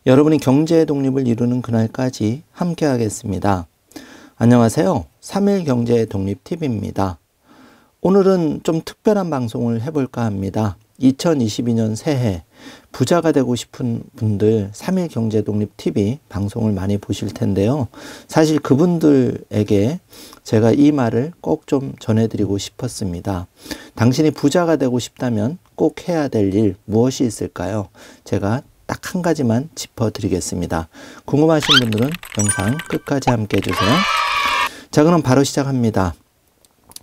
여러분이 경제의 독립을 이루는 그날까지 함께 하겠습니다. 안녕하세요. 3일 경제의 독립 TV입니다. 오늘은 좀 특별한 방송을 해볼까 합니다. 2022년 새해 부자가 되고 싶은 분들 3일 경제 독립 TV 방송을 많이 보실 텐데요. 사실 그분들에게 제가 이 말을 꼭 좀 전해드리고 싶었습니다. 당신이 부자가 되고 싶다면 꼭 해야 될 일 무엇이 있을까요? 제가 딱 한 가지만 짚어드리겠습니다. 궁금하신 분들은 영상 끝까지 함께 해주세요. 자, 그럼 바로 시작합니다.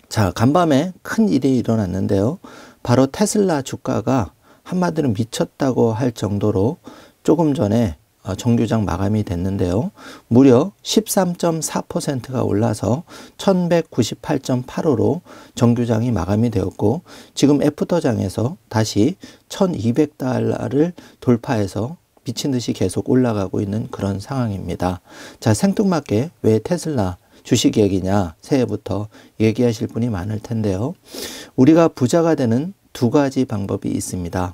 자, 간밤에 큰 일이 일어났는데요. 바로 테슬라 주가가 한마디로 미쳤다고 할 정도로 조금 전에 정규장 마감이 됐는데요. 무려 13.4%가 올라서 1198.85로 정규장이 마감이 되었고, 지금 애프터장에서 다시 1200달러를 돌파해서 미친 듯이 계속 올라가고 있는 그런 상황입니다. 자, 생뚱맞게 왜 테슬라 주식 얘기냐, 새해부터 얘기하실 분이 많을 텐데요. 우리가 부자가 되는 두 가지 방법이 있습니다.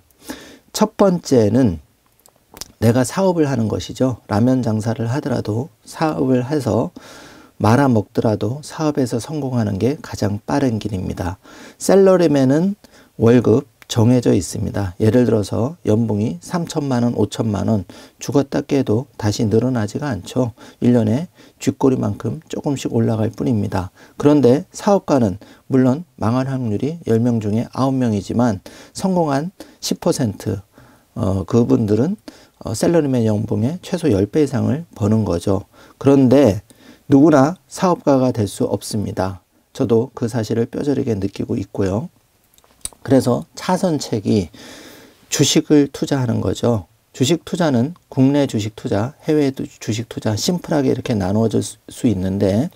첫 번째는 내가 사업을 하는 것이죠. 라면 장사를 하더라도 사업을 해서 말아 먹더라도 사업에서 성공하는 게 가장 빠른 길입니다. 샐러리맨은 월급 정해져 있습니다. 예를 들어서 연봉이 3천만 원, 5천만 원 죽었다 깨도 다시 늘어나지가 않죠. 1년에 쥐꼬리만큼 조금씩 올라갈 뿐입니다. 그런데 사업가는 물론 망할 확률이 10명 중에 9명이지만 성공한 10%, 그분들은 샐러리맨 연봉의 최소 10배 이상을 버는 거죠. 그런데 누구나 사업가가 될 수 없습니다. 저도 그 사실을 뼈저리게 느끼고 있고요. 그래서 차선책이 주식을 투자하는 거죠. 주식 투자는 국내 주식 투자, 해외 주식 투자 심플하게 이렇게 나누어질 수 있는데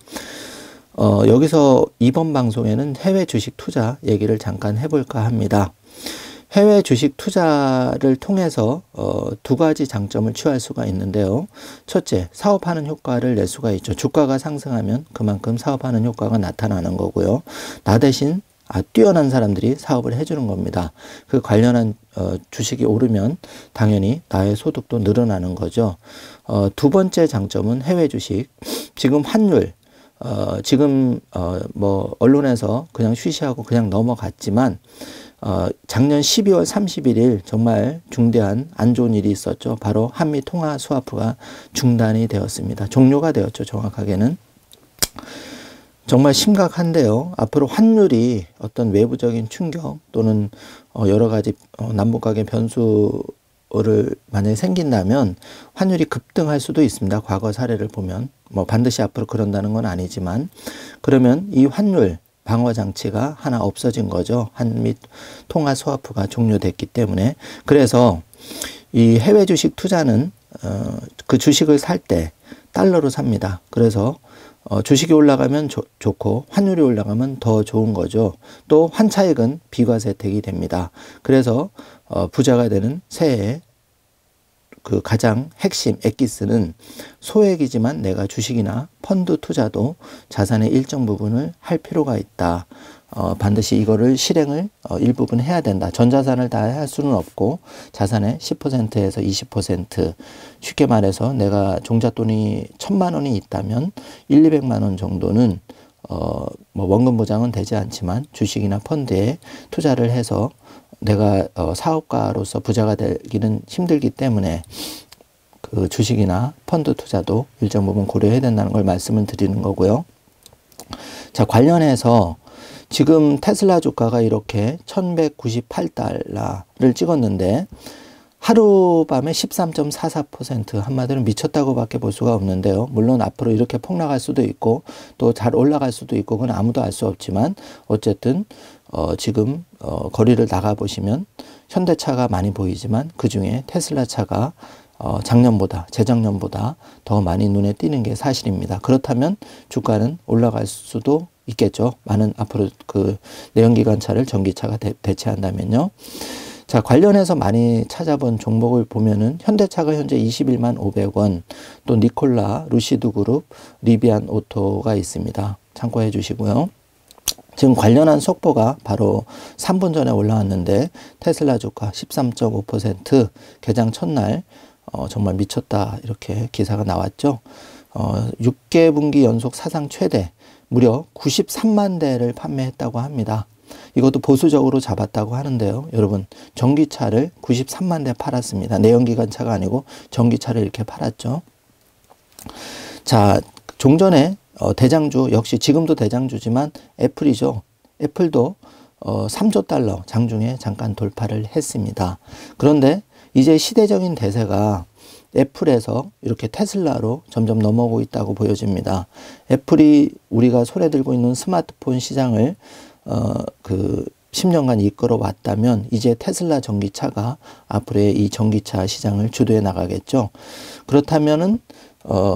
여기서 이번 방송에는 해외 주식 투자 얘기를 잠깐 해볼까 합니다. 해외 주식 투자를 통해서 두 가지 장점을 취할 수가 있는데요. 첫째, 사업하는 효과를 낼 수가 있죠. 주가가 상승하면 그만큼 사업하는 효과가 나타나는 거고요. 나 대신 뛰어난 사람들이 사업을 해주는 겁니다. 그 관련한 주식이 오르면 당연히 나의 소득도 늘어나는 거죠. 두 번째 장점은 해외 주식. 지금 환율, 뭐 언론에서 그냥 쉬쉬하고 그냥 넘어갔지만 작년 12월 31일 정말 중대한 안 좋은 일이 있었죠. 바로 한미 통화 스와프가 중단이 되었습니다. 종료가 되었죠. 정확하게는. 정말 심각한데요. 앞으로 환율이 어떤 외부적인 충격 또는 여러 가지 남북 간의 변수를 만약에 생긴다면 환율이 급등할 수도 있습니다. 과거 사례를 보면 뭐 반드시 앞으로 그런다는 건 아니지만, 그러면 이 환율 방어 장치가 하나 없어진 거죠. 한미 통화 스와프가 종료됐기 때문에. 그래서 이 해외 주식 투자는 그 주식을 살 때 달러로 삽니다. 그래서 주식이 올라가면 좋고 환율이 올라가면 더 좋은 거죠. 또 환차익은 비과세 혜택이 됩니다. 그래서 부자가 되는 새해 그 가장 핵심 엑기스는 소액이지만 내가 주식이나 펀드 투자도 자산의 일정 부분을 할 필요가 있다. 반드시 이거를 실행을 일부분 해야 된다. 전 자산을 다 할 수는 없고 자산의 10%에서 20%, 쉽게 말해서 내가 종잣돈이 1,000만 원이 있다면 200만 원 정도는 뭐 원금 보장은 되지 않지만 주식이나 펀드에 투자를 해서 내가 사업가로서 부자가 되기는 힘들기 때문에 그 주식이나 펀드 투자도 일정 부분 고려해야 된다는 걸 말씀을 드리는 거고요. 자, 관련해서 지금 테슬라 주가가 이렇게 1198달러를 찍었는데 하루밤에 13.44%, 한마디로 미쳤다고 밖에 볼 수가 없는데요. 물론 앞으로 이렇게 폭락할 수도 있고 또 잘 올라갈 수도 있고 그건 아무도 알 수 없지만 어쨌든 지금 거리를 나가 보시면 현대차가 많이 보이지만 그 중에 테슬라 차가 작년보다 재작년보다 더 많이 눈에 띄는 게 사실입니다. 그렇다면 주가는 올라갈 수도 있겠죠. 많은 앞으로 그 내연기관차를 전기차가 대체한다면요. 자, 관련해서 많이 찾아본 종목을 보면은 현대차가 현재 21만 500원, 또 니콜라, 루시드 그룹, 리비안 오토가 있습니다. 참고해 주시고요. 지금 관련한 속보가 바로 3분 전에 올라왔는데 테슬라 주가 13.5% 개장 첫날 정말 미쳤다 이렇게 기사가 나왔죠. 6개 분기 연속 사상 최대 무려 93만 대를 판매했다고 합니다. 이것도 보수적으로 잡았다고 하는데요. 여러분, 전기차를 93만 대 팔았습니다. 내연기관차가 아니고 전기차를 이렇게 팔았죠. 자, 종전에 대장주, 역시 지금도 대장주지만 애플이죠. 애플도 3조 달러 장중에 잠깐 돌파를 했습니다. 그런데 이제 시대적인 대세가 애플에서 이렇게 테슬라로 점점 넘어오고 있다고 보여집니다. 애플이 우리가 손에 들고 있는 스마트폰 시장을 10년간 이끌어 왔다면 이제 테슬라 전기차가 앞으로의 이 전기차 시장을 주도해 나가겠죠. 그렇다면은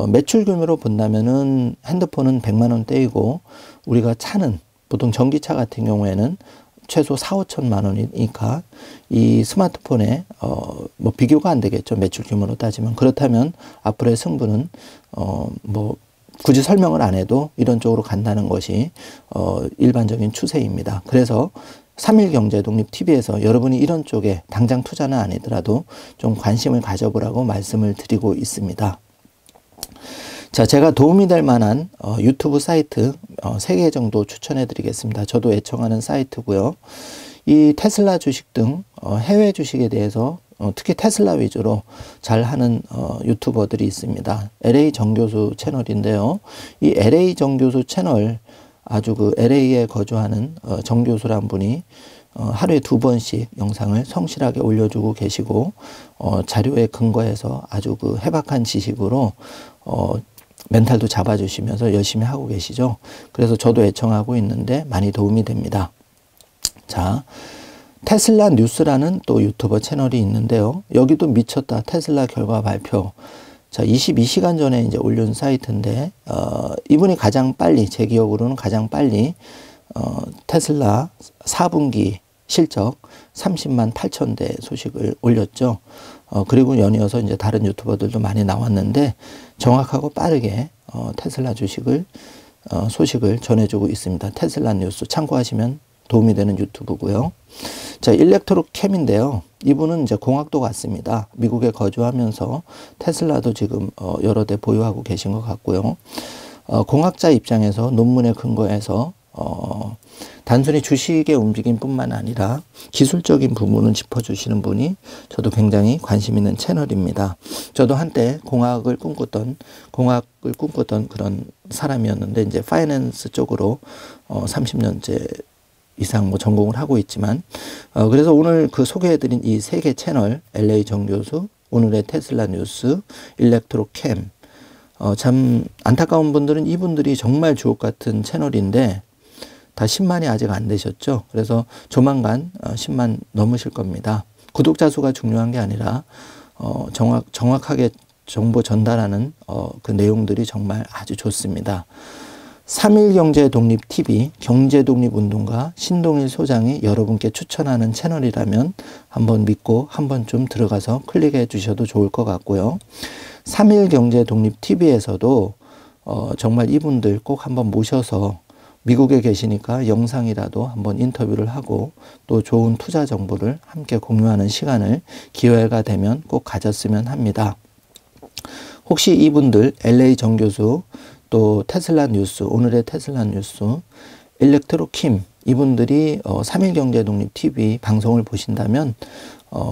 매출 규모로 본다면은 핸드폰은 100만 원대이고 우리가 차는 보통 전기차 같은 경우에는 최소 4, 5천만 원이니까 이 스마트폰에 뭐 비교가 안 되겠죠. 매출 규모로 따지면. 그렇다면 앞으로의 승부는 뭐 굳이 설명을 안 해도 이런 쪽으로 간다는 것이 일반적인 추세입니다. 그래서 3일 경제독립 TV에서 여러분이 이런 쪽에 당장 투자는 아니더라도 좀 관심을 가져보라고 말씀을 드리고 있습니다. 자, 제가 도움이 될 만한 유튜브 사이트 3개 정도 추천해 드리겠습니다. 저도 애청하는 사이트고요. 이 테슬라 주식 등 해외 주식에 대해서 특히 테슬라 위주로 잘하는 유튜버들이 있습니다. LA 정교수 채널인데요. 이 LA 정교수 채널 아주 그 LA에 거주하는 정교수란 분이 하루에 2번씩 영상을 성실하게 올려주고 계시고 자료에 근거해서 아주 그 해박한 지식으로 멘탈도 잡아주시면서 열심히 하고 계시죠. 그래서 저도 애청하고 있는데 많이 도움이 됩니다. 자, 테슬라 뉴스라는 또 유튜버 채널이 있는데요. 여기도 미쳤다 테슬라 결과 발표. 자, 22시간 전에 이제 올린 사이트인데 이분이 가장 빨리, 제 기억으로는 가장 빨리 테슬라 4분기 실적 30만 8천 대 소식을 올렸죠. 그리고 연이어서 이제 다른 유튜버들도 많이 나왔는데 정확하고 빠르게 테슬라 주식을 소식을 전해주고 있습니다. 테슬라 뉴스 참고하시면 도움이 되는 유튜브고요. 자, 일렉트로 캠인데요. 이분은 이제 공학도 같습니다. 미국에 거주하면서 테슬라도 지금 여러 대 보유하고 계신 것 같고요. 공학자 입장에서 논문에 근거해서 단순히 주식의 움직임뿐만 아니라 기술적인 부분을 짚어주시는 분이 저도 굉장히 관심 있는 채널입니다. 저도 한때 공학을 꿈꿨던 그런 사람이었는데 이제 파이낸스 쪽으로 30년째 이상 뭐 전공을 하고 있지만 그래서 오늘 그 소개해드린 이 3개 채널 LA 정교수, 오늘의 테슬라 뉴스, 일렉트로 캠 참 안타까운 분들은 이분들이 정말 주옥 같은 채널인데 다 10만이 아직 안 되셨죠. 그래서 조만간 10만 넘으실 겁니다. 구독자 수가 중요한 게 아니라 정확하게 정보 전달하는 그 내용들이 정말 아주 좋습니다. 3일 경제독립TV 경제독립운동가 신동일 소장이 여러분께 추천하는 채널이라면 한번 믿고 한번 좀 들어가서 클릭해 주셔도 좋을 것 같고요. 3일 경제독립TV에서도 정말 이분들 꼭 한번 모셔서 미국에 계시니까 영상이라도 한번 인터뷰를 하고 또 좋은 투자 정보를 함께 공유하는 시간을 기회가 되면 꼭 가졌으면 합니다. 혹시 이분들 LA 정교수 또 테슬라 뉴스, 오늘의 테슬라 뉴스, 일렉트로 킴 이분들이 3일 경제독립TV 방송을 보신다면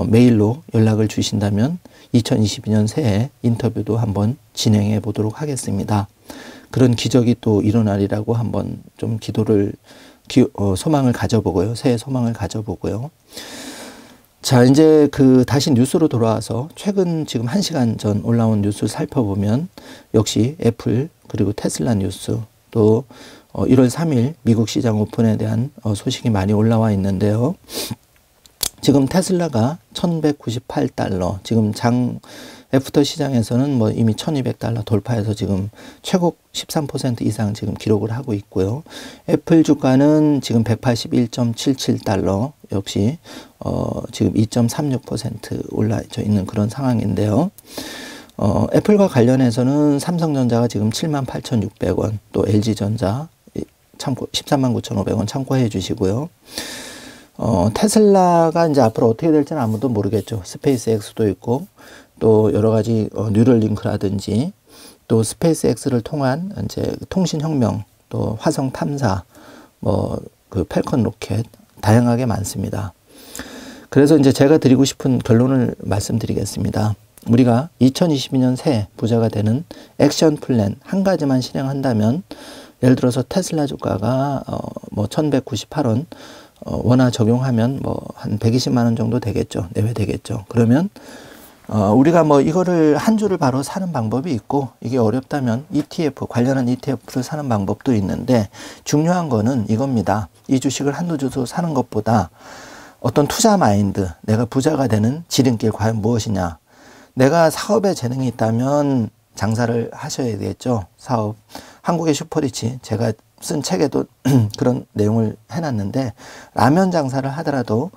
메일로 연락을 주신다면 2022년 새해 인터뷰도 한번 진행해 보도록 하겠습니다. 그런 기적이 또 일어나리라고 한번 좀 소망을 가져보고요. 새해 소망을 가져보고요. 자, 이제 다시 뉴스로 돌아와서 최근 지금 1시간 전 올라온 뉴스 살펴보면 역시 애플 그리고 테슬라 뉴스 또 1월 3일 미국 시장 오픈에 대한 소식이 많이 올라와 있는데요. 지금 테슬라가 1198달러, 지금 애프터 시장에서는 뭐 이미 1200달러 돌파해서 지금 최고 13% 이상 지금 기록을 하고 있고요. 애플 주가는 지금 181.77달러, 역시 지금 2.36% 올라져 있는 그런 상황인데요. 애플과 관련해서는 삼성전자가 지금 78,600원, 또 LG전자 참고 139,500원 참고해 주시고요. 테슬라가 이제 앞으로 어떻게 될지는 아무도 모르겠죠. 스페이스 X도 있고 또 여러 가지 뉴럴링크라든지 또 스페이스X를 통한 이제 통신혁명, 또 화성 탐사, 뭐 그 팰컨 로켓 다양하게 많습니다. 그래서 이제 제가 드리고 싶은 결론을 말씀드리겠습니다. 우리가 2022년 새해 부자가 되는 액션 플랜 한 가지만 실행한다면, 예를 들어서 테슬라 주가가 뭐 1198원 원화 적용하면 뭐 한 120만 원 정도 되겠죠. 내외 되겠죠. 그러면 우리가 뭐 이거를 한 주를 바로 사는 방법이 있고, 이게 어렵다면 ETF, 관련한 ETF를 사는 방법도 있는데, 중요한 거는 이겁니다. 이 주식을 한두 주 사는 것보다 어떤 투자 마인드, 내가 부자가 되는 지름길 과연 무엇이냐. 내가 사업에 재능이 있다면 장사를 하셔야 되겠죠. 사업. 한국의 슈퍼리치, 제가 쓴 책에도 그런 내용을 해놨는데, 라면 장사를 하더라도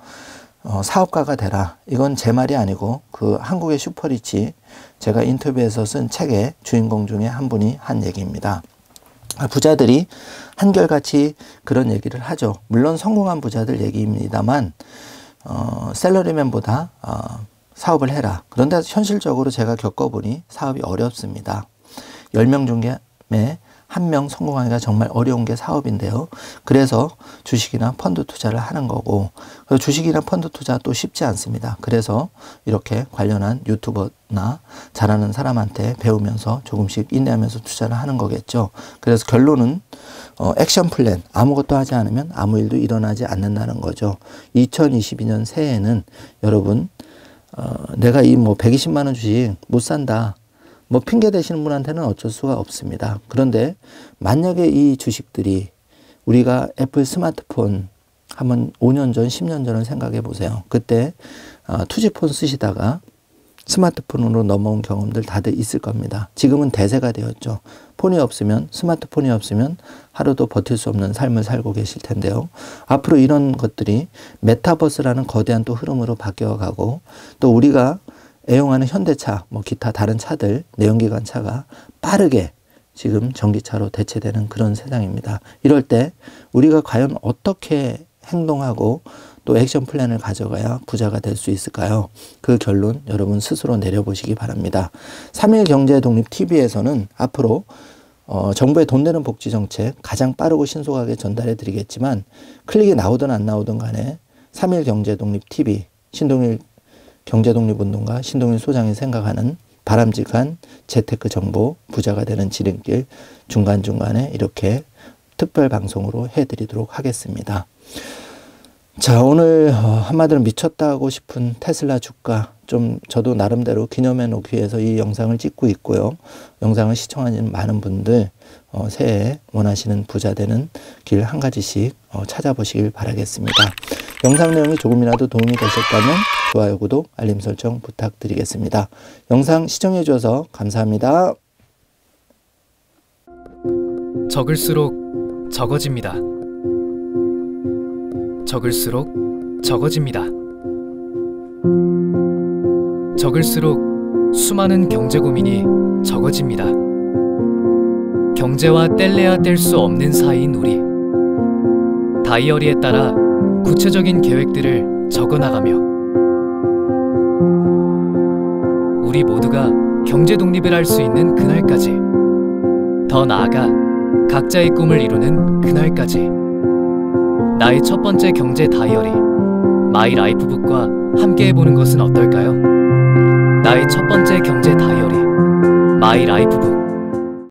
사업가가 되라. 이건 제 말이 아니고 그 한국의 슈퍼리치, 제가 인터뷰에서 쓴 책의 주인공 중에 한 분이 한 얘기입니다. 부자들이 한결같이 그런 얘기를 하죠. 물론 성공한 부자들 얘기입니다만 셀러리맨보다 사업을 해라. 그런데 현실적으로 제가 겪어보니 사업이 어렵습니다. 10명 중에 1명 성공하기가 정말 어려운 게 사업인데요. 그래서 주식이나 펀드 투자를 하는 거고, 주식이나 펀드 투자 또 쉽지 않습니다. 그래서 이렇게 관련한 유튜버나 잘하는 사람한테 배우면서 조금씩 인내하면서 투자를 하는 거겠죠. 그래서 결론은 액션 플랜, 아무것도 하지 않으면 아무 일도 일어나지 않는다는 거죠. 2022년 새해에는 여러분 내가 이 뭐 120만 원 주식 못 산다, 뭐 핑계 대시는 분한테는 어쩔 수가 없습니다. 그런데 만약에 이 주식들이, 우리가 애플 스마트폰 한번 5년 전, 10년 전을 생각해 보세요. 그때 투지폰 쓰시다가 스마트폰으로 넘어온 경험들 다들 있을 겁니다. 지금은 대세가 되었죠. 폰이 없으면, 스마트폰이 없으면 하루도 버틸 수 없는 삶을 살고 계실 텐데요. 앞으로 이런 것들이 메타버스라는 거대한 또 흐름으로 바뀌어가고, 또 우리가 애용하는 현대차, 뭐 기타 다른 차들, 내연기관 차가 빠르게 지금 전기차로 대체되는 그런 세상입니다. 이럴 때 우리가 과연 어떻게 행동하고 또 액션 플랜을 가져가야 부자가 될 수 있을까요? 그 결론 여러분 스스로 내려보시기 바랍니다. 3일 경제독립TV에서는 앞으로 정부의 돈 내는 복지 정책 가장 빠르고 신속하게 전달해 드리겠지만, 클릭이 나오든 안 나오든 간에 3일 경제독립TV, 신동일 경제독립운동가 신동일 소장이 생각하는 바람직한 재테크 정보, 부자가 되는 지름길 중간중간에 이렇게 특별 방송으로 해드리도록 하겠습니다. 자, 오늘 한마디로 미쳤다고 싶은 테슬라 주가, 좀 저도 나름대로 기념해 놓기 위해서 이 영상을 찍고 있고요. 영상을 시청하는 많은 분들 새해 원하시는 부자 되는 길 한 가지씩 찾아보시길 바라겠습니다. 영상 내용이 조금이라도 도움이 되셨다면 좋아요, 구독, 알림 설정 부탁드리겠습니다. 영상 시청해 주셔서 감사합니다. 적을수록 적어집니다. 적을수록 적어집니다. 적을수록 수많은 경제 고민이 적어집니다. 경제와 뗄래야 뗄 수 없는 사이인 우리. 다이어리에 따라 구체적인 계획들을 적어나가며 우리 모두가 경제 독립을 할 수 있는 그날까지, 더 나아가 각자의 꿈을 이루는 그날까지, 나의 첫 번째 경제 다이어리 마이 라이프북과 함께 해보는 것은 어떨까요? 나의 첫 번째 경제 다이어리 마이 라이프북.